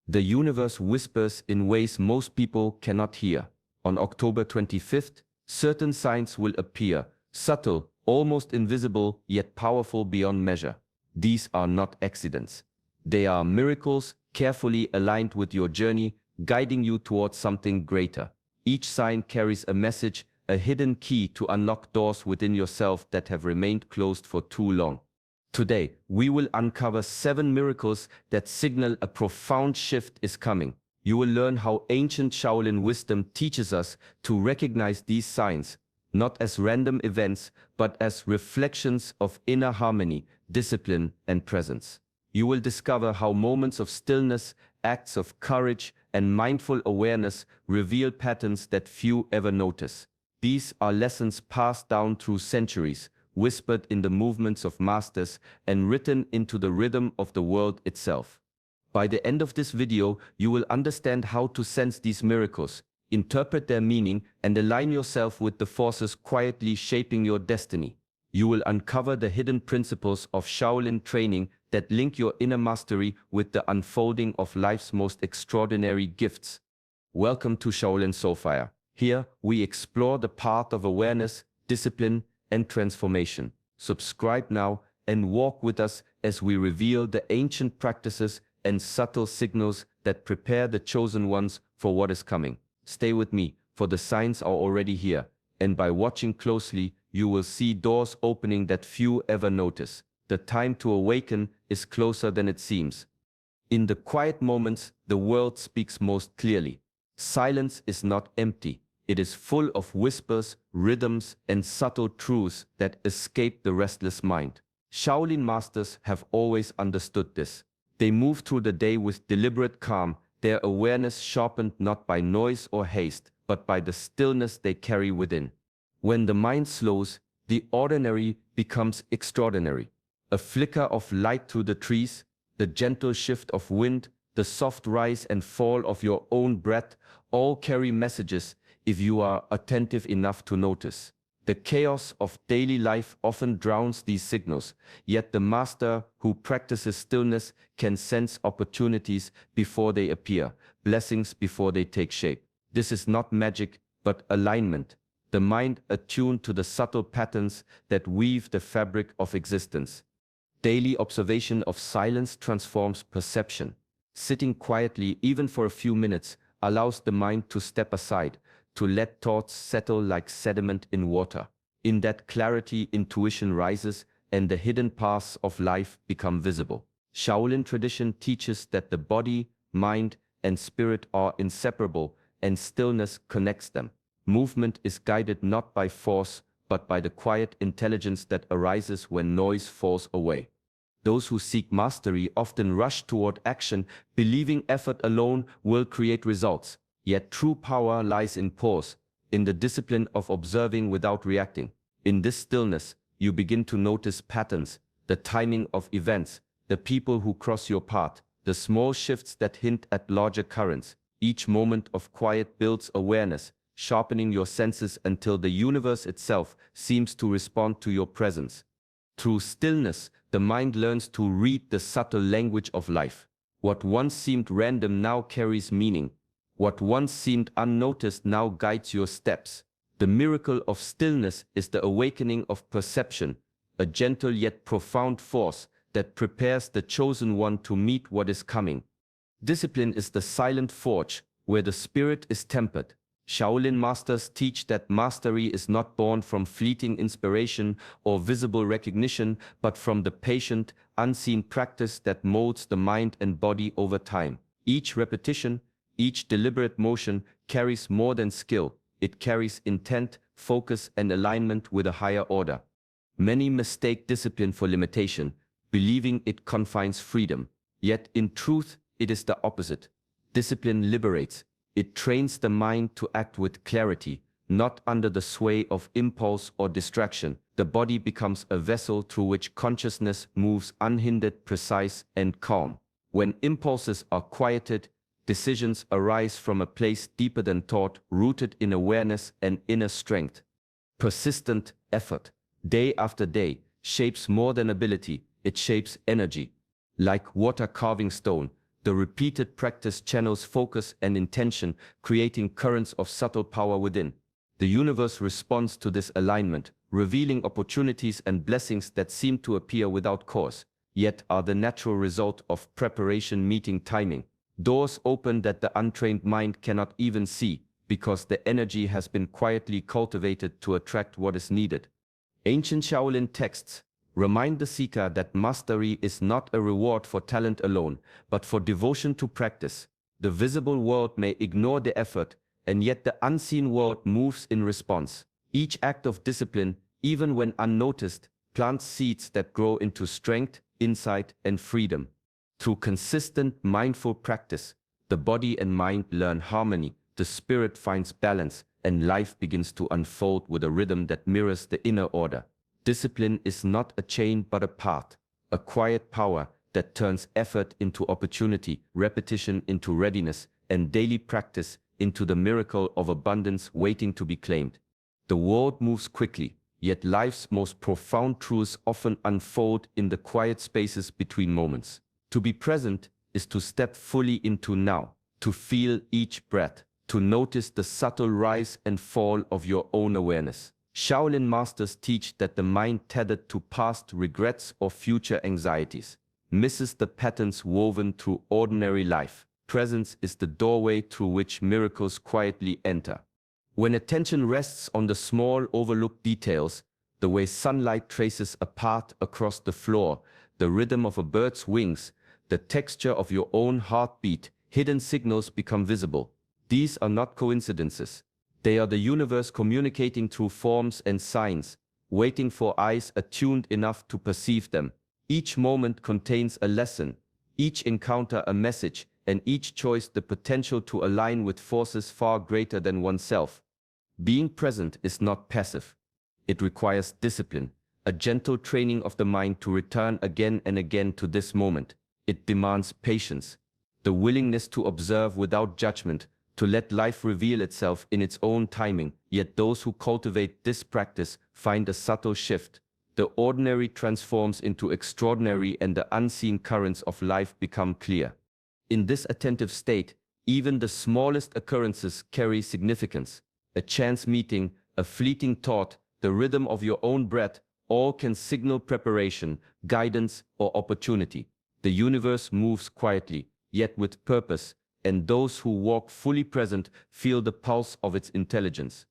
The universe whispers in ways most people cannot hear. On October 25th, certain signs will appear, subtle, almost invisible, yet powerful beyond measure. These are not accidents. They are miracles carefully aligned with your journey, guiding you towards something greater. Each sign carries a message, a hidden key to unlock doors within yourself that have remained closed for too long. Today, we will uncover 7 miracles that signal a profound shift is coming. You will learn how ancient Shaolin wisdom teaches us to recognize these signs, not as random events, but as reflections of inner harmony, discipline, and presence. You will discover how moments of stillness, acts of courage, and mindful awareness reveal patterns that few ever notice. These are lessons passed down through centuries, whispered in the movements of masters, and written into the rhythm of the world itself. By the end of this video, you will understand how to sense these miracles, interpret their meaning, and align yourself with the forces quietly shaping your destiny. You will uncover the hidden principles of Shaolin training that link your inner mastery with the unfolding of life's most extraordinary gifts. Welcome to Shaolin Soulfire. Here, we explore the path of awareness, discipline, and transformation. Subscribe now and walk with us as we reveal the ancient practices and subtle signals that prepare the chosen ones for what is coming. Stay with me, for the signs are already here, and by watching closely, you will see doors opening that few ever notice. The time to awaken is closer than it seems. In the quiet moments, the world speaks most clearly. Silence is not empty. It is full of whispers, rhythms, and subtle truths that escape the restless mind. Shaolin masters have always understood this. They move through the day with deliberate calm, their awareness sharpened not by noise or haste, but by the stillness they carry within. When the mind slows, the ordinary becomes extraordinary. A flicker of light through the trees, the gentle shift of wind, the soft rise and fall of your own breath, all carry messages if you are attentive enough to notice. The chaos of daily life often drowns these signals, yet the master who practices stillness can sense opportunities before they appear, blessings before they take shape. This is not magic, but alignment, the mind attuned to the subtle patterns that weave the fabric of existence. Daily observation of silence transforms perception. Sitting quietly, even for a few minutes, allows the mind to step aside, to let thoughts settle like sediment in water. In that clarity, intuition rises, and the hidden paths of life become visible. Shaolin tradition teaches that the body, mind, and spirit are inseparable, and stillness connects them. Movement is guided not by force, but by the quiet intelligence that arises when noise falls away. Those who seek mastery often rush toward action, believing effort alone will create results. Yet true power lies in pause, in the discipline of observing without reacting. In this stillness, you begin to notice patterns, the timing of events, the people who cross your path, the small shifts that hint at larger currents. Each moment of quiet builds awareness, sharpening your senses until the universe itself seems to respond to your presence. Through stillness, the mind learns to read the subtle language of life. What once seemed random now carries meaning. What once seemed unnoticed now guides your steps. The miracle of stillness is the awakening of perception, a gentle yet profound force that prepares the chosen one to meet what is coming. Discipline is the silent forge where the spirit is tempered. Shaolin masters teach that mastery is not born from fleeting inspiration or visible recognition, but from the patient, unseen practice that molds the mind and body over time. Each repetition, each deliberate motion carries more than skill. It carries intent, focus, and alignment with a higher order. Many mistake discipline for limitation, believing it confines freedom. Yet in truth, it is the opposite. Discipline liberates. It trains the mind to act with clarity, not under the sway of impulse or distraction. The body becomes a vessel through which consciousness moves unhindered, precise, and calm. When impulses are quieted, decisions arise from a place deeper than thought, rooted in awareness and inner strength. Persistent effort, day after day, shapes more than ability, it shapes energy. Like water carving stone, The repeated practice channels focus and intention, creating currents of subtle power within. The universe responds to this alignment, revealing opportunities and blessings that seem to appear without cause, yet are the natural result of preparation meeting timing. Doors open that the untrained mind cannot even see, because the energy has been quietly cultivated to attract what is needed. Ancient Shaolin texts remind the seeker that mastery is not a reward for talent alone, but for devotion to practice. The visible world may ignore the effort, and yet the unseen world moves in response. Each act of discipline, even when unnoticed, plants seeds that grow into strength, insight, and freedom. Through consistent, mindful practice, the body and mind learn harmony, the spirit finds balance, and life begins to unfold with a rhythm that mirrors the inner order. Discipline is not a chain but a path, a quiet power that turns effort into opportunity, repetition into readiness, and daily practice into the miracle of abundance waiting to be claimed. The world moves quickly, yet life's most profound truths often unfold in the quiet spaces between moments. To be present is to step fully into now, to feel each breath, to notice the subtle rise and fall of your own awareness. Shaolin masters teach that the mind tethered to past regrets or future anxieties misses the patterns woven through ordinary life. Presence is the doorway through which miracles quietly enter. When attention rests on the small, overlooked details, the way sunlight traces a path across the floor, the rhythm of a bird's wings, the texture of your own heartbeat, hidden signals become visible. These are not coincidences. They are the universe communicating through forms and signs, waiting for eyes attuned enough to perceive them. Each moment contains a lesson, each encounter a message, and each choice the potential to align with forces far greater than oneself. Being present is not passive. It requires discipline, a gentle training of the mind to return again and again to this moment. It demands patience, the willingness to observe without judgment, to let life reveal itself in its own timing. Yet those who cultivate this practice find a subtle shift. The ordinary transforms into extraordinary and the unseen currents of life become clear. In this attentive state, even the smallest occurrences carry significance. A chance meeting, a fleeting thought, the rhythm of your own breath, all can signal preparation, guidance, or opportunity. The universe moves quietly, yet with purpose, and those who walk fully present feel the pulse of its intelligence.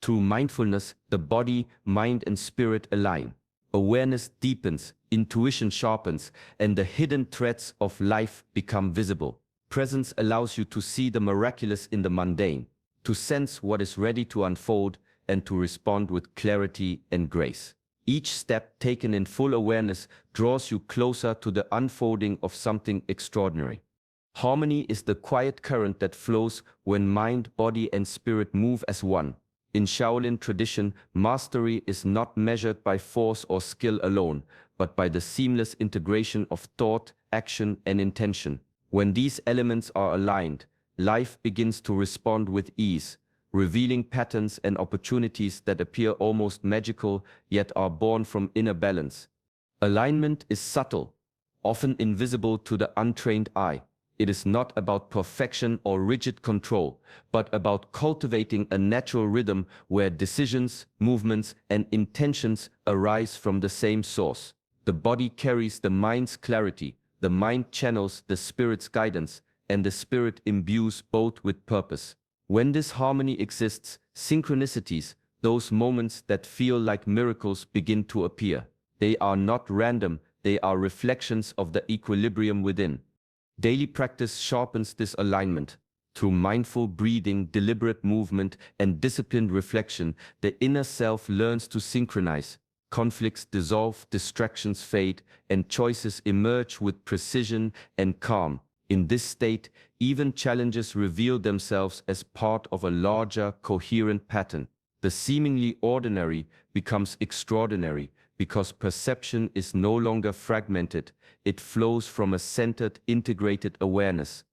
Through mindfulness, the body, mind, and spirit align. Awareness deepens, intuition sharpens, and the hidden threads of life become visible. Presence allows you to see the miraculous in the mundane, to sense what is ready to unfold, and to respond with clarity and grace. Each step taken in full awareness draws you closer to the unfolding of something extraordinary. Harmony is the quiet current that flows when mind, body, and spirit move as one. In Shaolin tradition, mastery is not measured by force or skill alone, but by the seamless integration of thought, action, and intention. When these elements are aligned, life begins to respond with ease, revealing patterns and opportunities that appear almost magical, yet are born from inner balance. Alignment is subtle, often invisible to the untrained eye. It is not about perfection or rigid control, but about cultivating a natural rhythm where decisions, movements, and intentions arise from the same source. The body carries the mind's clarity, the mind channels the spirit's guidance, and the spirit imbues both with purpose. When this harmony exists, synchronicities, those moments that feel like miracles, begin to appear. They are not random, they are reflections of the equilibrium within. Daily practice sharpens this alignment. Through mindful breathing, deliberate movement, and disciplined reflection, the inner self learns to synchronize. Conflicts dissolve, distractions fade, and choices emerge with precision and calm. In this state, even challenges reveal themselves as part of a larger, coherent pattern. The seemingly ordinary becomes extraordinary because perception is no longer fragmented. It flows from a centered, integrated awareness.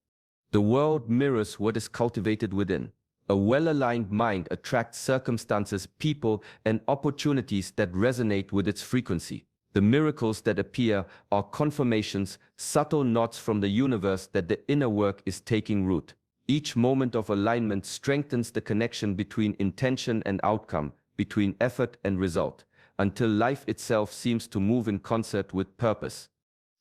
The world mirrors what is cultivated within. A well-aligned mind attracts circumstances, people, and opportunities that resonate with its frequency. The miracles that appear are confirmations, subtle nods from the universe that the inner work is taking root. Each moment of alignment strengthens the connection between intention and outcome, between effort and result, until life itself seems to move in concert with purpose.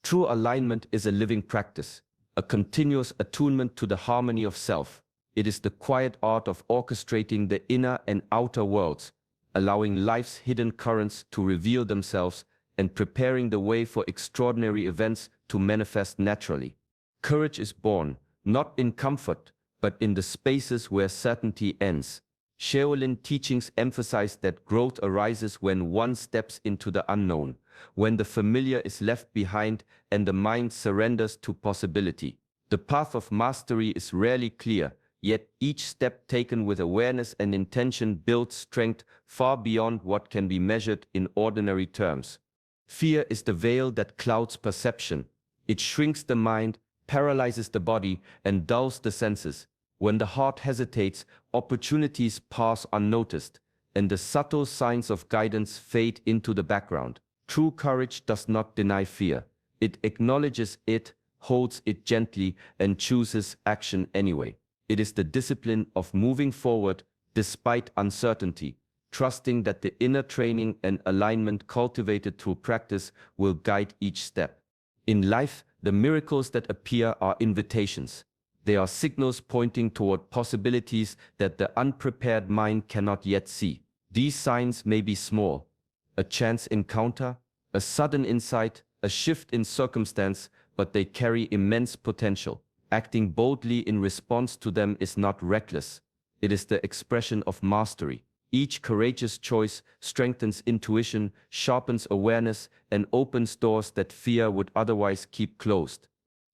True alignment is a living practice, a continuous attunement to the harmony of self. It is the quiet art of orchestrating the inner and outer worlds, allowing life's hidden currents to reveal themselves and preparing the way for extraordinary events to manifest naturally. Courage is born, not in comfort, but in the spaces where certainty ends. Shaolin teachings emphasize that growth arises when one steps into the unknown, when the familiar is left behind and the mind surrenders to possibility. The path of mastery is rarely clear, yet each step taken with awareness and intention builds strength far beyond what can be measured in ordinary terms. Fear is the veil that clouds perception. It shrinks the mind, paralyzes the body, and dulls the senses. When the heart hesitates, opportunities pass unnoticed, and the subtle signs of guidance fade into the background. True courage does not deny fear. It acknowledges it, holds it gently, and chooses action anyway. It is the discipline of moving forward despite uncertainty, trusting that the inner training and alignment cultivated through practice will guide each step. In life, the miracles that appear are invitations. They are signals pointing toward possibilities that the unprepared mind cannot yet see. These signs may be small: a chance encounter, a sudden insight, a shift in circumstance, but they carry immense potential. Acting boldly in response to them is not reckless. It is the expression of mastery. Each courageous choice strengthens intuition, sharpens awareness, and opens doors that fear would otherwise keep closed.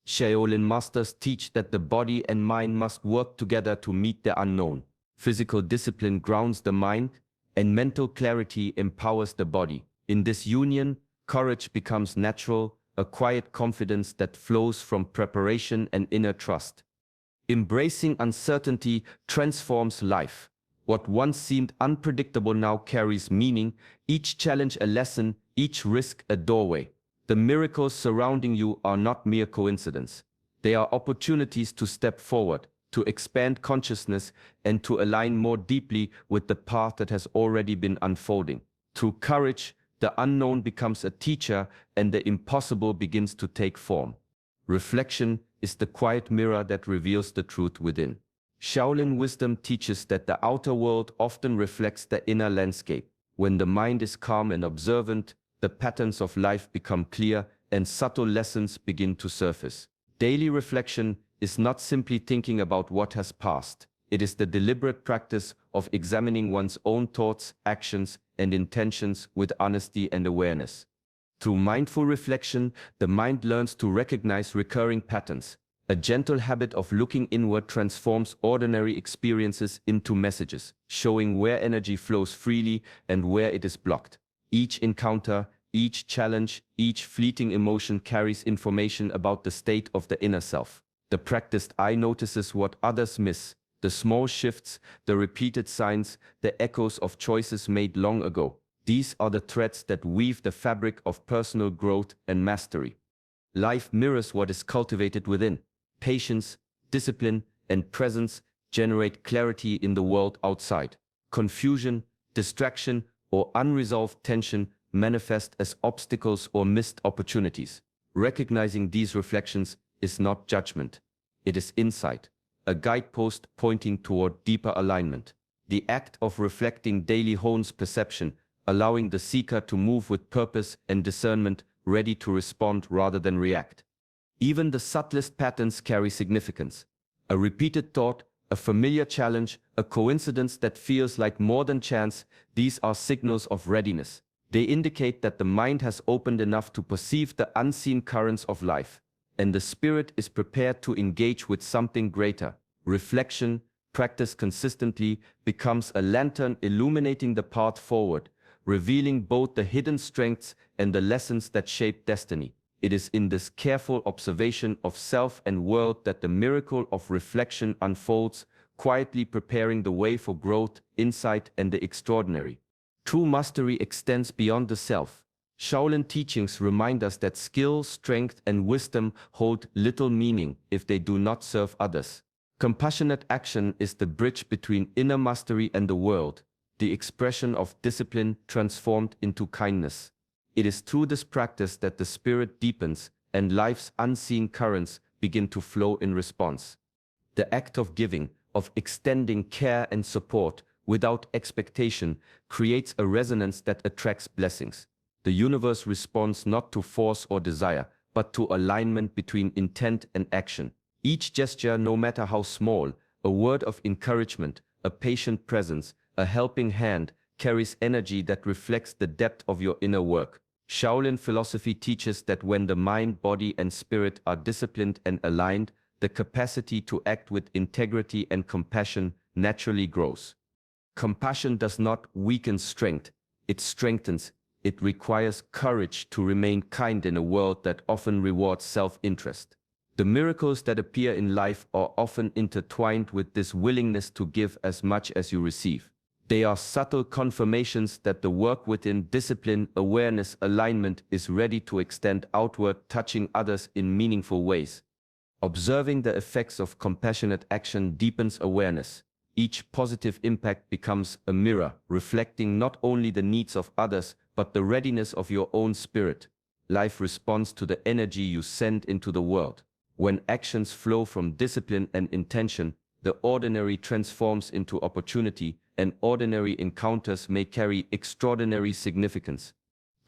Shaolin masters teach that the body and mind must work together to meet the unknown. Physical discipline grounds the mind, and mental clarity empowers the body. In this union, courage becomes natural, a quiet confidence that flows from preparation and inner trust. Embracing uncertainty transforms life. What once seemed unpredictable now carries meaning, each challenge a lesson, each risk a doorway. The miracles surrounding you are not mere coincidence. They are opportunities to step forward, to expand consciousness, and to align more deeply with the path that has already been unfolding. Through courage, the unknown becomes a teacher and the impossible begins to take form. Reflection is the quiet mirror that reveals the truth within. Shaolin wisdom teaches that the outer world often reflects the inner landscape. When the mind is calm and observant, the patterns of life become clear and subtle lessons begin to surface. Daily reflection is not simply thinking about what has passed. It is the deliberate practice of examining one's own thoughts, actions, and intentions with honesty and awareness. Through mindful reflection, the mind learns to recognize recurring patterns. A gentle habit of looking inward transforms ordinary experiences into messages, showing where energy flows freely and where it is blocked. Each encounter, each challenge, each fleeting emotion carries information about the state of the inner self. The practiced eye notices what others miss, the small shifts, the repeated signs, the echoes of choices made long ago. These are the threads that weave the fabric of personal growth and mastery. Life mirrors what is cultivated within. Patience, discipline, and presence generate clarity in the world outside. Confusion, distraction, or unresolved tension manifest as obstacles or missed opportunities. Recognizing these reflections is not judgment. It is insight, a guidepost pointing toward deeper alignment. The act of reflecting daily hones perception, allowing the seeker to move with purpose and discernment, ready to respond rather than react. Even the subtlest patterns carry significance. A repeated thought, a familiar challenge, a coincidence that feels like more than chance, these are signals of readiness. They indicate that the mind has opened enough to perceive the unseen currents of life, and the spirit is prepared to engage with something greater. Reflection, practiced consistently, becomes a lantern illuminating the path forward, revealing both the hidden strengths and the lessons that shape destiny. It is in this careful observation of self and world that the miracle of reflection unfolds, quietly preparing the way for growth, insight, and the extraordinary. True mastery extends beyond the self. Shaolin teachings remind us that skill, strength, and wisdom hold little meaning if they do not serve others. Compassionate action is the bridge between inner mastery and the world, the expression of discipline transformed into kindness. It is through this practice that the spirit deepens and life's unseen currents begin to flow in response. The act of giving, of extending care and support without expectation, creates a resonance that attracts blessings. The universe responds not to force or desire, but to alignment between intent and action. Each gesture, no matter how small, a word of encouragement, a patient presence, a helping hand, carries energy that reflects the depth of your inner work. Shaolin philosophy teaches that when the mind, body, and spirit are disciplined and aligned, the capacity to act with integrity and compassion naturally grows. Compassion does not weaken strength, it strengthens. It requires courage to remain kind in a world that often rewards self-interest. The miracles that appear in life are often intertwined with this willingness to give as much as you receive. They are subtle confirmations that the work within discipline, awareness, alignment is ready to extend outward, touching others in meaningful ways. Observing the effects of compassionate action deepens awareness. Each positive impact becomes a mirror, reflecting not only the needs of others, but the readiness of your own spirit. Life responds to the energy you send into the world. When actions flow from discipline and intention, the ordinary transforms into opportunity, and ordinary encounters may carry extraordinary significance.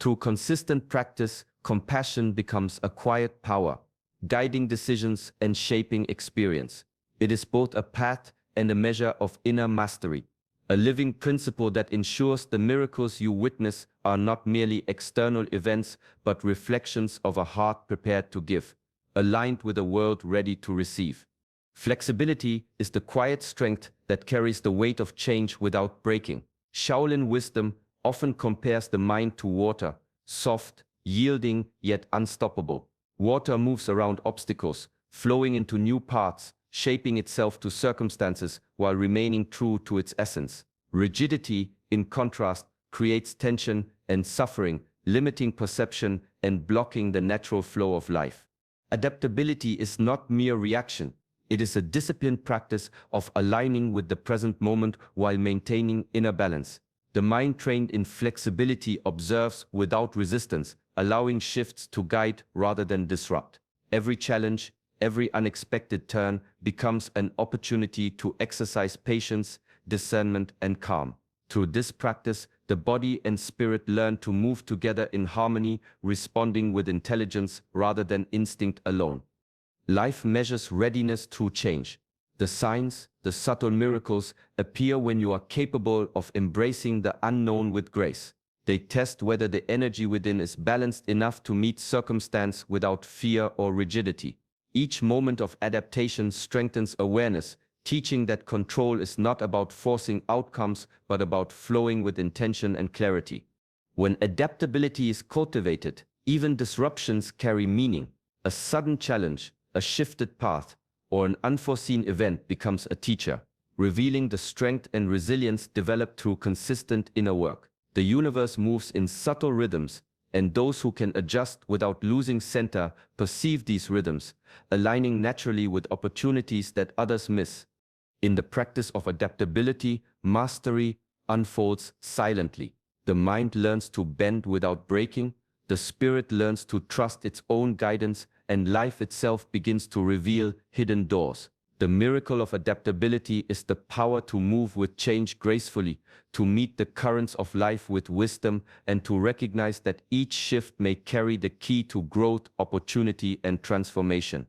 Through consistent practice, compassion becomes a quiet power, guiding decisions and shaping experience. It is both a path and a measure of inner mastery, a living principle that ensures the miracles you witness are not merely external events, but reflections of a heart prepared to give, aligned with a world ready to receive. Flexibility is the quiet strength that carries the weight of change without breaking. Shaolin wisdom often compares the mind to water, soft, yielding, yet unstoppable. Water moves around obstacles, flowing into new paths, shaping itself to circumstances while remaining true to its essence. Rigidity, in contrast, creates tension and suffering, limiting perception and blocking the natural flow of life. Adaptability is not mere reaction. It is a disciplined practice of aligning with the present moment while maintaining inner balance. The mind trained in flexibility observes without resistance, allowing shifts to guide rather than disrupt. Every challenge, every unexpected turn becomes an opportunity to exercise patience, discernment, and calm. Through this practice, the body and spirit learn to move together in harmony, responding with intelligence rather than instinct alone. Life measures readiness through change. The signs, the subtle miracles, appear when you are capable of embracing the unknown with grace. They test whether the energy within is balanced enough to meet circumstance without fear or rigidity. Each moment of adaptation strengthens awareness, teaching that control is not about forcing outcomes, but about flowing with intention and clarity. When adaptability is cultivated, even disruptions carry meaning. A sudden challenge, a shifted path, or an unforeseen event becomes a teacher, revealing the strength and resilience developed through consistent inner work. The universe moves in subtle rhythms, and those who can adjust without losing center perceive these rhythms, aligning naturally with opportunities that others miss. In the practice of adaptability, mastery unfolds silently. The mind learns to bend without breaking, the spirit learns to trust its own guidance, and life itself begins to reveal hidden doors. The miracle of adaptability is the power to move with change gracefully, to meet the currents of life with wisdom, and to recognize that each shift may carry the key to growth, opportunity, and transformation.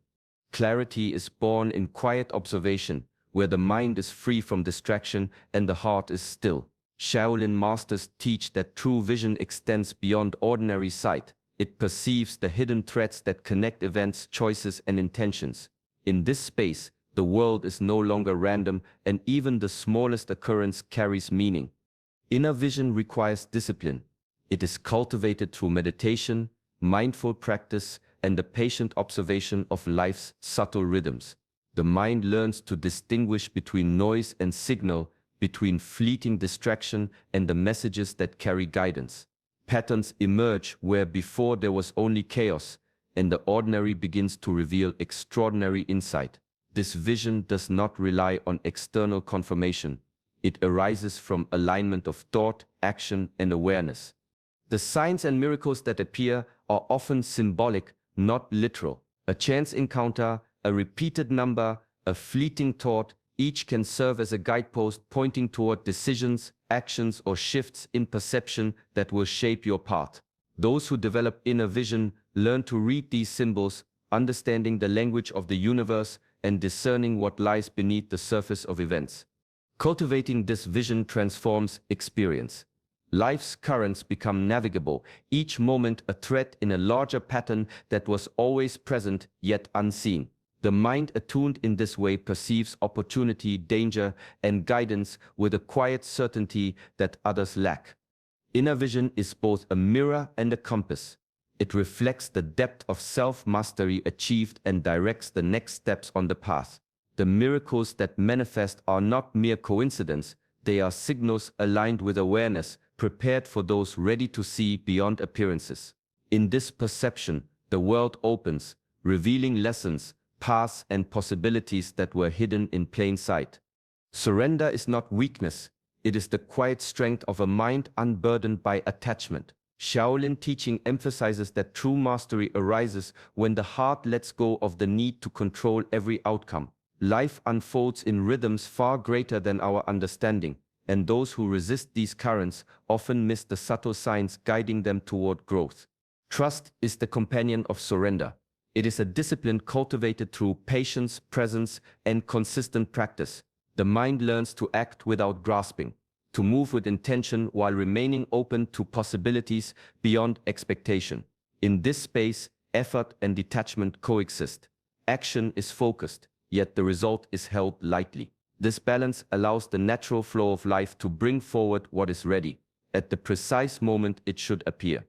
Clarity is born in quiet observation, where the mind is free from distraction and the heart is still. Shaolin masters teach that true vision extends beyond ordinary sight. It perceives the hidden threads that connect events, choices, and intentions. In this space, the world is no longer random, and even the smallest occurrence carries meaning. Inner vision requires discipline. It is cultivated through meditation, mindful practice, and the patient observation of life's subtle rhythms. The mind learns to distinguish between noise and signal, between fleeting distraction and the messages that carry guidance. Patterns emerge where before there was only chaos, and the ordinary begins to reveal extraordinary insight. This vision does not rely on external confirmation. It arises from alignment of thought, action, and awareness. The signs and miracles that appear are often symbolic, not literal. A chance encounter, a repeated number, a fleeting thought, each can serve as a guidepost pointing toward decisions, actions, or shifts in perception that will shape your path. Those who develop inner vision learn to read these symbols, understanding the language of the universe and discerning what lies beneath the surface of events. Cultivating this vision transforms experience. Life's currents become navigable, each moment a thread in a larger pattern that was always present yet unseen. The mind attuned in this way perceives opportunity, danger, and guidance with a quiet certainty that others lack. Inner vision is both a mirror and a compass. It reflects the depth of self-mastery achieved and directs the next steps on the path. The miracles that manifest are not mere coincidence, they are signals aligned with awareness, prepared for those ready to see beyond appearances. In this perception, the world opens, revealing lessons, paths, and possibilities that were hidden in plain sight. Surrender is not weakness, it is the quiet strength of a mind unburdened by attachment. Shaolin teaching emphasizes that true mastery arises when the heart lets go of the need to control every outcome. Life unfolds in rhythms far greater than our understanding, and those who resist these currents often miss the subtle signs guiding them toward growth. Trust is the companion of surrender. It is a discipline cultivated through patience, presence, and consistent practice. The mind learns to act without grasping, to move with intention while remaining open to possibilities beyond expectation. In this space, effort and detachment coexist. Action is focused, yet the result is held lightly. This balance allows the natural flow of life to bring forward what is ready, at the precise moment it should appear.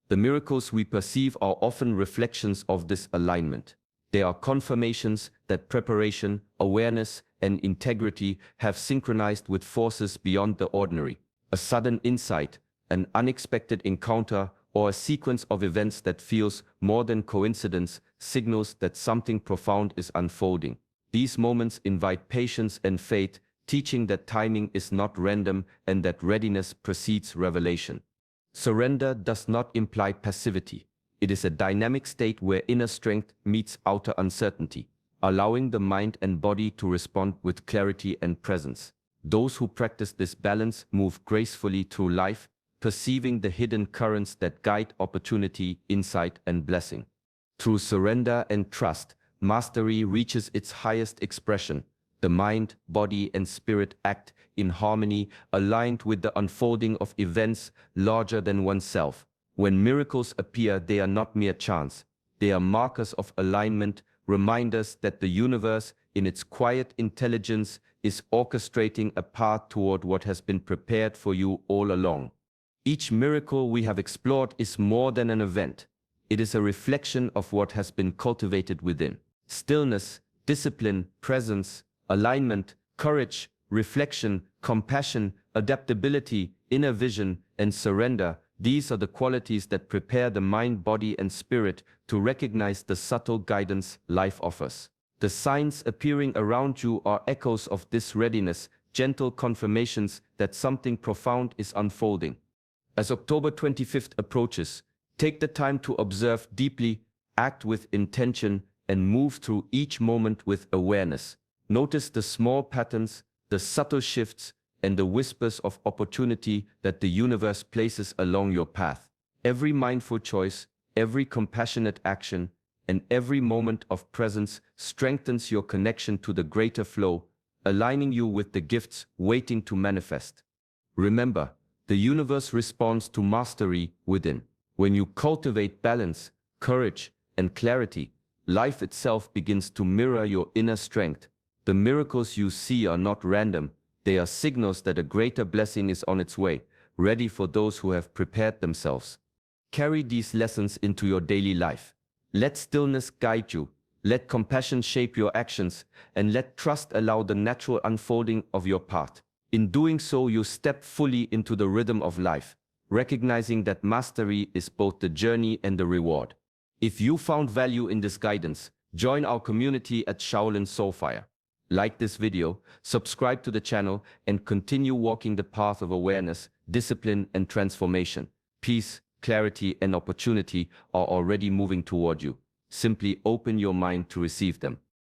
The miracles we perceive are often reflections of this alignment. They are confirmations that preparation, awareness, and integrity have synchronized with forces beyond the ordinary. A sudden insight, an unexpected encounter, or a sequence of events that feels more than coincidence signals that something profound is unfolding. These moments invite patience and faith, teaching that timing is not random and that readiness precedes revelation. Surrender does not imply passivity. It is a dynamic state where inner strength meets outer uncertainty, allowing the mind and body to respond with clarity and presence. Those who practice this balance move gracefully through life, perceiving the hidden currents that guide opportunity, insight, and blessing. Through surrender and trust, mastery reaches its highest expression. The mind, body, and spirit act in harmony, aligned with the unfolding of events larger than oneself. When miracles appear, they are not mere chance. They are markers of alignment, reminders that the universe, in its quiet intelligence, is orchestrating a path toward what has been prepared for you all along. Each miracle we have explored is more than an event. It is a reflection of what has been cultivated within. Stillness, discipline, presence, alignment, courage, reflection, compassion, adaptability, inner vision, and surrender. These are the qualities that prepare the mind, body, and spirit to recognize the subtle guidance life offers. The signs appearing around you are echoes of this readiness, gentle confirmations that something profound is unfolding. As October 25th approaches, take the time to observe deeply, act with intention, and move through each moment with awareness. Notice the small patterns, the subtle shifts, and the whispers of opportunity that the universe places along your path. Every mindful choice, every compassionate action, and every moment of presence strengthens your connection to the greater flow, aligning you with the gifts waiting to manifest. Remember, the universe responds to mastery within. When you cultivate balance, courage, and clarity, life itself begins to mirror your inner strength. The miracles you see are not random. They are signals that a greater blessing is on its way, ready for those who have prepared themselves. Carry these lessons into your daily life. Let stillness guide you, let compassion shape your actions, and let trust allow the natural unfolding of your path. In doing so, you step fully into the rhythm of life, recognizing that mastery is both the journey and the reward. If you found value in this guidance, join our community at Shaolin Soulfire. Like this video, subscribe to the channel, and continue walking the path of awareness, discipline, and transformation. Peace, clarity, and opportunity are already moving toward you. Simply open your mind to receive them.